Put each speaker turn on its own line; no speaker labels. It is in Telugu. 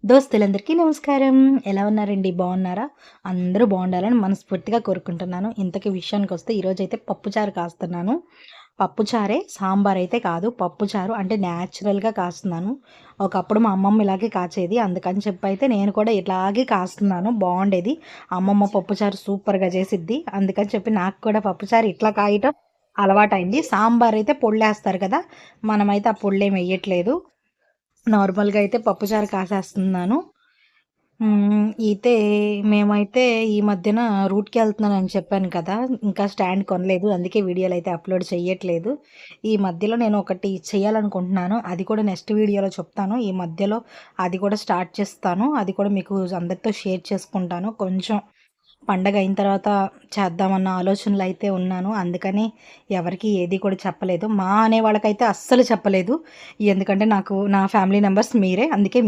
దోస్తులందరికీ నమస్కారం. ఎలా ఉన్నారండి? బాగున్నారా? అందరూ బాగుండాలని మనస్ఫూర్తిగా కోరుకుంటున్నాను. ఇంతకీ విషయానికొస్తే ఈరోజైతే పప్పుచారు కాస్తున్నాను. పప్పుచారే, సాంబార్ అయితే కాదు. పప్పుచారు అంటే న్యాచురల్‌గా కాస్తున్నాను. ఒకప్పుడు మా అమ్మమ్మ ఇలాగే కాచేది. అందుకని చెప్పైతే నేను కూడా ఇలాగే కాస్తున్నాను. బాగుండేది. అమ్మమ్మ పప్పుచారు సూపర్‌గా చేసిద్ది. అందుకని చెప్పి నాకు కూడా పప్పుచారు ఇట్లా కాయటం అలవాటయింది. సాంబార్ అయితే పొళ్ళేస్తారు కదా! మనమైతే ఆ పొళ్ళేమి ఎయ్యట్లేదు. నార్మల్‌గా అయితే పప్పుచారు కాసేస్తున్నాను. అయితే మేమైతే ఈ మధ్యన రూట్‌కెళ్తున్నానని చెప్పాను కదా! ఇంకా స్టాండ్ కొనలేదు. అందుకే వీడియోలయితే అప్‌లోడ్ చెయ్యట్లేదు. ఈ మధ్యలో నేను ఒకటి చేయాలనుకుంటున్నాను. అది కూడా నెక్స్ట్ వీడియోలో చెప్తాను. ఈ మధ్యలో అది కూడా స్టార్ట్ చేస్తాను. అది కూడా మీకు అందరితో షేర్ చేసుకుంటాను. కొంచెం పండగ అయిన తర్వాత చేద్దామన్న ఆలోచనలో అయితే ఉన్నాను. అందుకని ఎవరికీ ఏది కూడా చెప్పలేదు. మా అనే వాళ్ళకైతే అస్సలు చెప్పలేదు. ఎందుకంటే నాకు నా ఫ్యామిలీ మెంబర్స్ మీరే. అందుకే